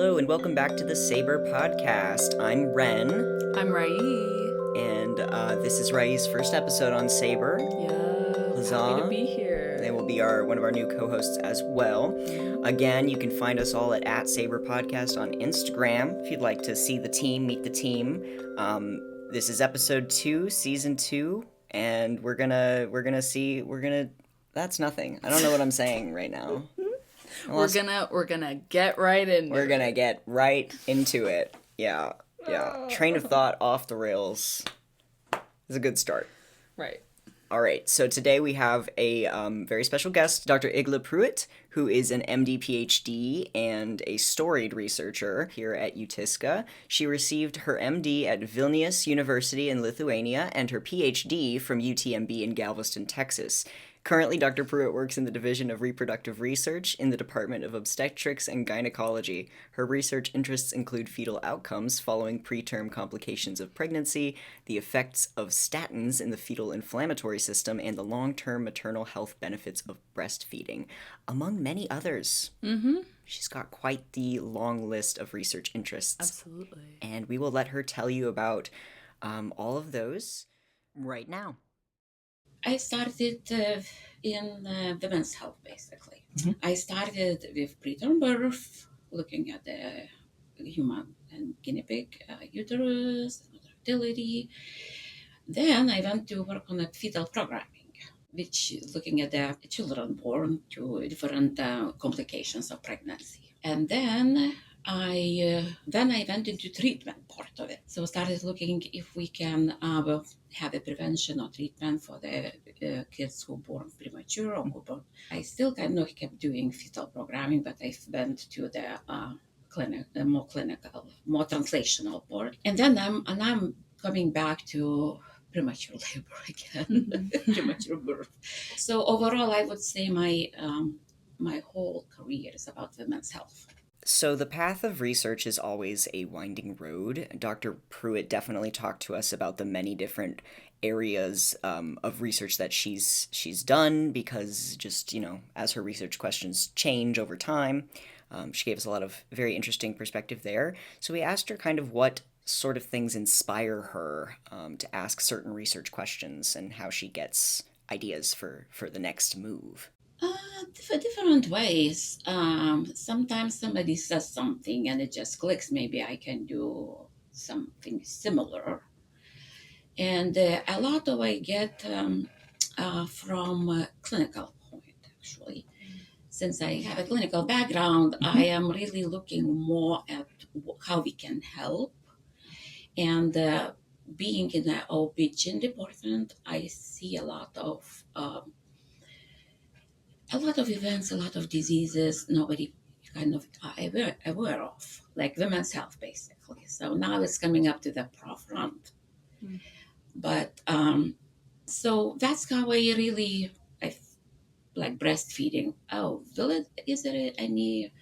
Hello and welcome back to the Saber Podcast. I'm Ren. I'm Raiye. And this is Raiye's first episode on Saber. Yeah, happy to be here. They will be one of our new co-hosts as well. Again, you can find us all at Saber Podcast on Instagram if you'd like to see the team, meet the team. This is episode 2, season 2, and that's nothing. I don't know what I'm saying right now. We're gonna get right into We're gonna get right into it. Yeah. Train of thought off the rails is a good start. Right. All right. So today we have a very special guest, Dr. Egle Prewit, who is an MD, PhD, and a storied researcher here at UTISCA. She received her MD at Vilnius University in Lithuania and her PhD from UTMB in Galveston, Texas. Currently, Dr. Prewit works in the Division of Reproductive Research in the Department of Obstetrics and Gynecology. Her research interests include fetal outcomes following preterm complications of pregnancy, the effects of statins in the fetal inflammatory system, and the long-term maternal health benefits of breastfeeding, among many others. Mm-hmm. She's got quite the long list of research interests. Absolutely. And we will let her tell you about all of those right now. I started in women's health, basically. Mm-hmm. I started with preterm birth, looking at the human and guinea pig uterus, and fertility. Then I went to work on fetal programming, which is looking at the children born to different complications of pregnancy. And then I went into treatment part of it. So started looking if we can have a prevention or treatment for the kids who were born premature or who born. I still kind of kept doing fetal programming, but I went to the more clinical, more translational part. And then I'm coming back to premature labor again, premature birth. So overall, I would say my whole career is about women's health. So the path of research is always a winding road. Dr. Prewit definitely talked to us about the many different areas of research that she's done because just, as her research questions change over time, she gave us a lot of very interesting perspective there. So we asked her kind of what sort of things inspire her to ask certain research questions and how she gets ideas for the next move. Different ways. Sometimes somebody says something and it just clicks. Maybe I can do something similar. And a lot of I get from a clinical point, actually. Since I have a clinical background, I am really looking more at how we can help. And being in the OB-GYN department, I see a lot of events, a lot of diseases nobody kind of aware of, like women's health, basically. So now it's coming up to the forefront. But so that's how I like breastfeeding. Is there any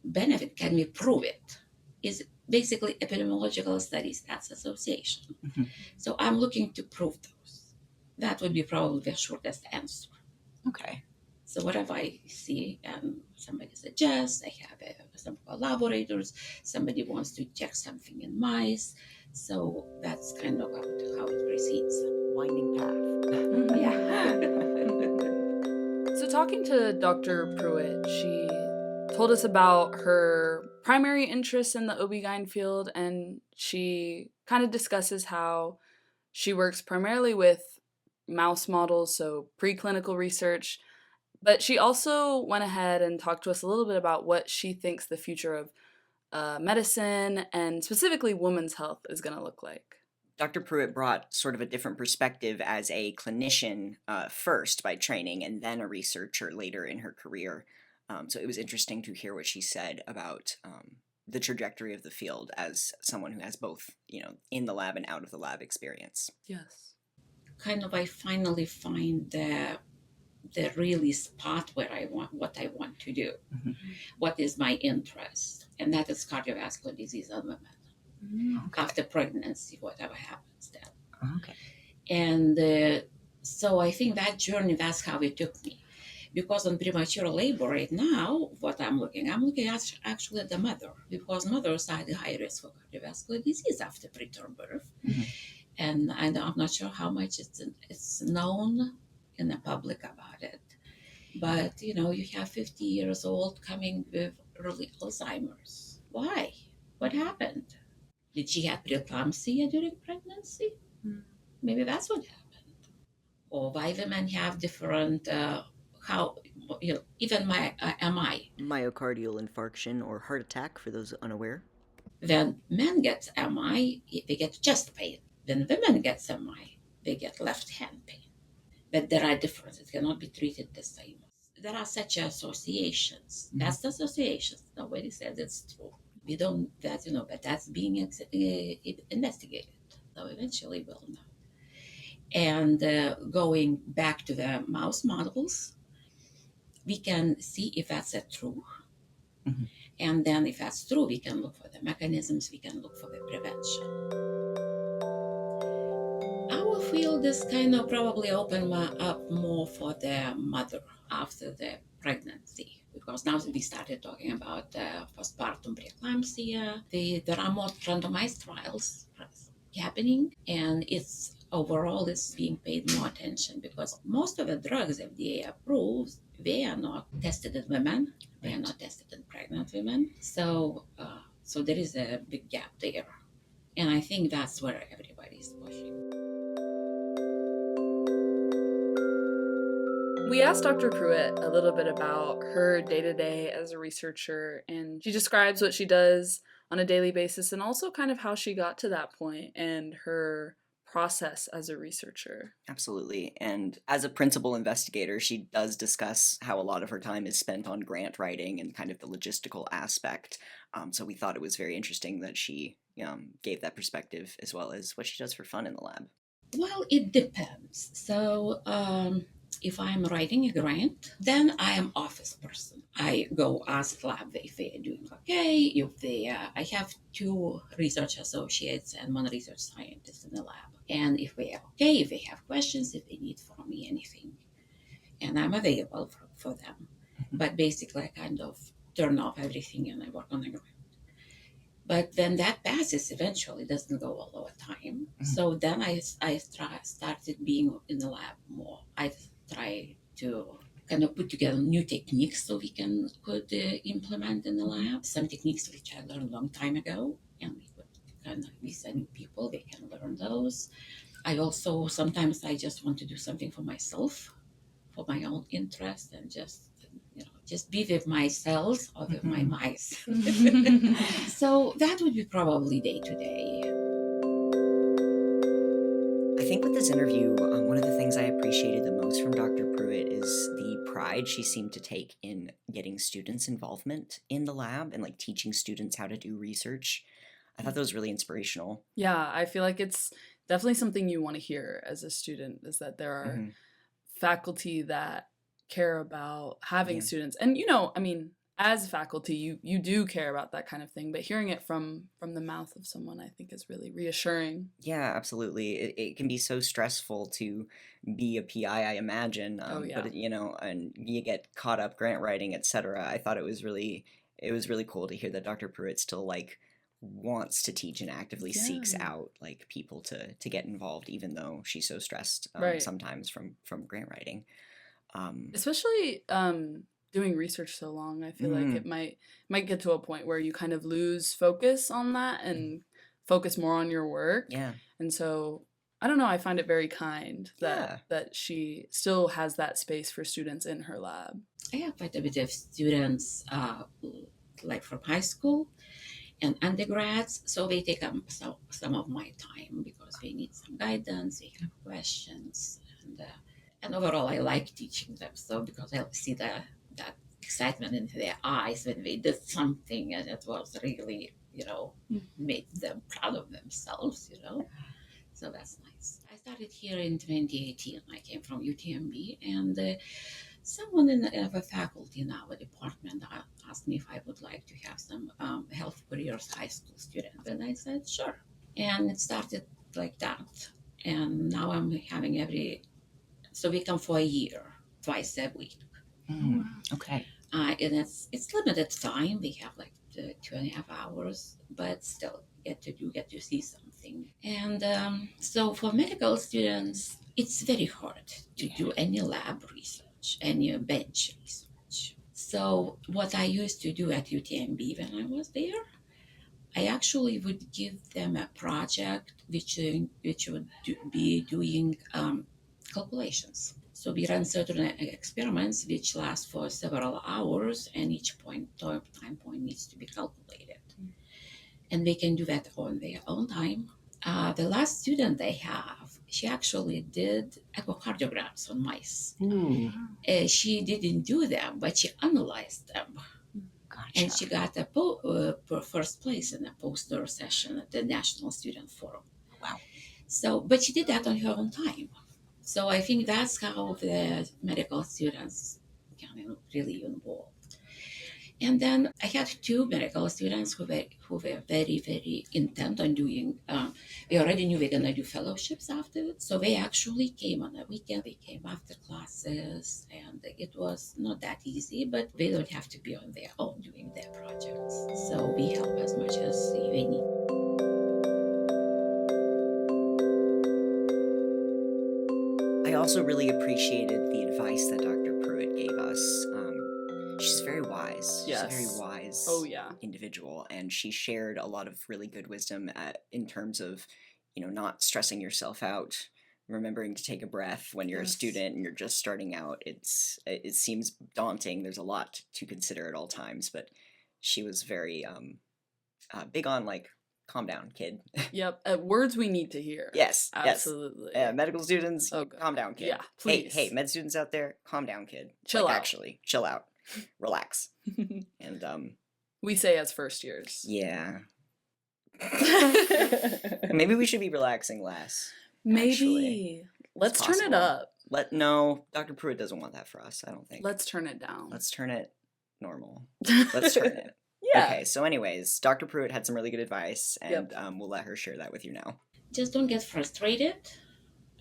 benefit? Can we prove it? Is basically epidemiological studies, that's association. Mm-hmm. So I'm looking to prove those. That would be probably the shortest answer. Okay. So whatever I see and somebody suggests, I have some collaborators, somebody wants to check something in mice. So that's kind of how it proceeds. Winding path. Yeah. So talking to Dr. Prewit, she told us about her primary interest in the OB-GYN field, and she kind of discusses how she works primarily with mouse models, so preclinical research, but she also went ahead and talked to us a little bit about what she thinks the future of medicine and specifically women's health is going to look like. Dr. Prewit brought sort of a different perspective as a clinician first by training and then a researcher later in her career. So it was interesting to hear what she said about the trajectory of the field as someone who has both, in the lab and out of the lab experience. Yes. Kind of I finally find the really spot where what I want to do. Mm-hmm. What is my interest? And that is cardiovascular disease in women. Okay. After pregnancy, whatever happens then. Okay. And so I think that journey, that's how it took me. Because on premature labor right now, what I'm looking at actually at the mother, because mothers are at high risk for cardiovascular disease after preterm birth. Mhm. And I'm not sure how much it's known in the public about it. But, you have 50 years old coming with early Alzheimer's. Why? What happened? Did she have preeclampsia during pregnancy? Maybe that's what happened. Or why women have different, how, even my MI. Myocardial infarction or heart attack, for those unaware. When men get MI, they get chest pain. When women get MI, they get left hand pain. But there are differences. It cannot be treated the same. There are such associations. Mhm. That's the associations. Nobody says it's true. We don't, but that's being investigated. So eventually we'll know. And going back to the mouse models, we can see if that's true. Mhm. And then if that's true, we can look for the mechanisms, we can look for the prevention. Our field is kind of probably open up more for the mother after the pregnancy, because now we started talking about postpartum preeclampsia. There are more randomized trials happening, and it's being paid more attention, because most of the drugs FDA approves, they are not tested in women, they are not tested in pregnant women. So there is a big gap there, and I think that's where everybody's pushing. We asked Dr. Prewit a little bit about her day to day as a researcher, and she describes what she does on a daily basis and also kind of how she got to that point and her process as a researcher. Absolutely. And as a principal investigator, she does discuss how a lot of her time is spent on grant writing and kind of the logistical aspect. So we thought it was very interesting that she gave that perspective as well as what she does for fun in the lab. Well, it depends. So, if I'm writing a grant, then I am office person. I go ask lab if they are doing okay. If they, I have 2 research associates and 1 research scientist in the lab. And if they are okay, if they have questions, if they need from me anything, and I'm available for them. But basically, I kind of turn off everything and I work on the grant. But then that passes eventually, doesn't go all the time. So then I started being in the lab more. I try to kind of put together new techniques so we could implement in the lab. Some techniques which I learned a long time ago, and we could kind of be sending people, they can learn those. I also, sometimes I just want to do something for myself, for my own interest, and just be with my cells or with my mice. So that would be probably day to day. I think with this interview, one of the things I appreciated the most from Dr. Prewit is the pride she seemed to take in getting students' involvement in the lab and like teaching students how to do research. I thought that was really inspirational. Yeah, I feel like it's definitely something you want to hear as a student, is that there are faculty that care about having students. And I mean, as faculty, you do care about that kind of thing, but hearing it from the mouth of someone, I think, is really reassuring. Yeah, absolutely. It can be so stressful to be a PI, I imagine. But and you get caught up grant writing, etc. I thought it was really cool to hear that Dr. Pruitt still like wants to teach and actively seeks out like people to get involved, even though she's so stressed sometimes from grant writing. Especially doing research so long, I feel like it might get to a point where you kind of lose focus on that and focus more on your work. Yeah. And so I don't know, I find it very kind that she still has that space for students in her lab. I have quite a bit of students like from high school and undergrads, so they take up some of my time because they need some guidance, they have questions, and overall I like teaching them, so because I see that excitement in their eyes when they did something and it was really made them proud of themselves, so that's nice. I started here in 2018. I came from UTMB, and someone in the faculty in our department asked me if I would like to have some health careers high school students, and I said sure. And it started like that, and now I'm having so we come for a year, twice a week. Okay. And it's limited time. We have like 2.5 hours, but still get to see something. And so for medical students, it's very hard to do any lab research, any bench research. So what I used to do at UTMB when I was there, I actually would give them a project which would be doing calculations. So we run certain experiments which last for several hours, and each time point needs to be calculated. And they can do that on their own time. The last student I have, she actually did echocardiograms on mice. She didn't do them, but she analyzed them. Gotcha. And she got a first place in a poster session at the National Student Forum. Wow. So, but she did that on her own time. So I think that's how the medical students can really involved. And then I had 2 medical students who were very, very intent on doing. We already knew we were gonna do fellowships afterwards, so they actually came on a weekend. They came after classes, and it was not that easy. But they don't have to be on their own doing their projects, so we help as much as they need. I also really appreciated the advice that Dr. Prewit gave us. She's very wise. Yes. She's a very wise Oh, yeah. individual, and she shared a lot of really good wisdom in terms of, not stressing yourself out, remembering to take a breath when you're a student and you're just starting out. It seems daunting. There's a lot to consider at all times, but she was very big on calm down, kid. Yep. Words we need to hear. Yes. Absolutely. Yes. Medical students, Oh, God. calm down, kid. Yeah, please. Hey, med students out there, calm down, kid. Chill out. Actually, chill out. Relax. And we say as first years. yeah. Maybe we should be relaxing less. Maybe. Actually. Let's turn it possible. up. No, Dr. Pruitt doesn't want that for us, I don't think. Let's turn it down. Let's turn it normal. Let's turn it. Yeah. Okay, so anyways, Dr. Pruitt had some really good advice, and Yep. we'll let her share that with you now. Just don't get frustrated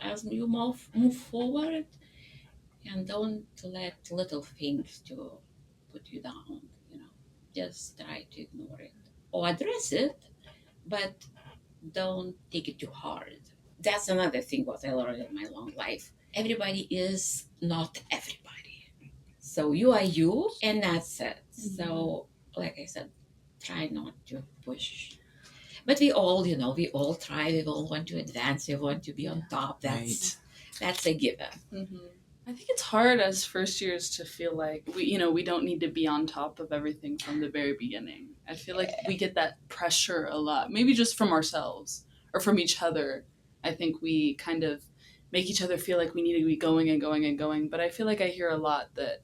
as you move forward, and don't let little things to put you down. Just try to ignore it or address it, but don't take it too hard. That's another thing what I learned in my long life. Everybody is not everybody. So you are you, and that's it. Mm-hmm. So, like I said, try not to push. But we all try. We all want to advance. We want to be on top. That's a given. Mm-hmm. I think it's hard as first years to feel like we don't need to be on top of everything from the very beginning. I feel like we get that pressure a lot, maybe just from ourselves or from each other. I think we kind of make each other feel like we need to be going and going and going. But I feel like I hear a lot that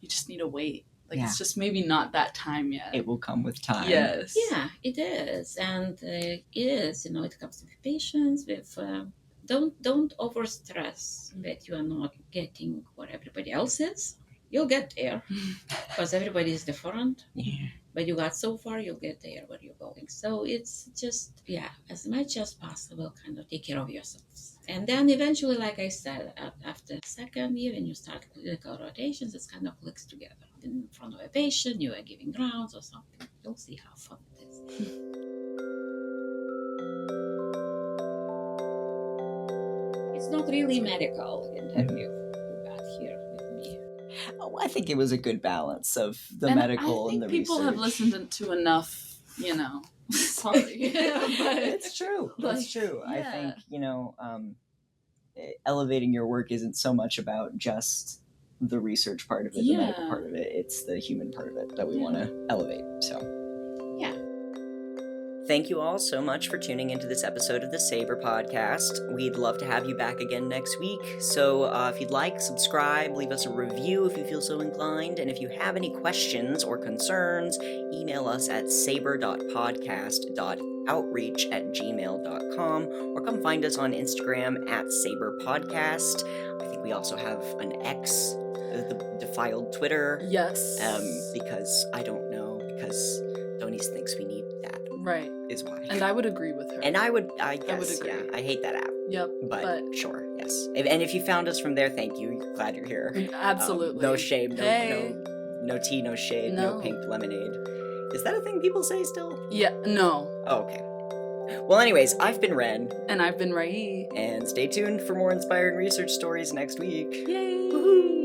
you just need to wait. It's just maybe not that time yet. It will come with time. Yes. Yeah, it is. And it is, it comes with patience, with... Don't overstress that you are not getting what everybody else is. You'll get there because everybody is different. Yeah. But you got so far, you'll get there where you're going. So it's just, as much as possible, kind of take care of yourselves. And then eventually, like I said, after second year, when you start clinical rotations, it kind of clicks together. In front of a patient, you are giving rounds or something. You'll see how fun it is. It's not really medical interview you got here with me. Oh, I think it was a good balance of the and medical I think and the people research. have listened to enough, Sorry. But it's true. That's true. Yeah. I think, elevating your work isn't so much about just the research part of it, the medical part of it. It's the human part of it that we want to elevate. So, thank you all so much for tuning into this episode of the Saber Podcast. We'd love to have you back again next week. So if you'd like, subscribe, leave us a review if you feel so inclined. And if you have any questions or concerns, email us at saber.podcast.outreach@gmail.com or come find us on Instagram at Saber Podcast. I think we also have an X, the defiled Twitter. Yes. Because I don't know, because Donis thinks we need that. Right. Is why. And I would agree with her. And I guess, I would agree. I hate that app. Yep. But sure, yes. And if you found us from there, thank you. Glad you're here. Absolutely. No shame, Hey. no tea, no shade, no pink lemonade. Is that a thing people say still? Yeah, no. Oh, okay. Well, anyways, I've been Ren. And I've been Raiye. And stay tuned for more inspiring research stories next week. Yay! Woohoo!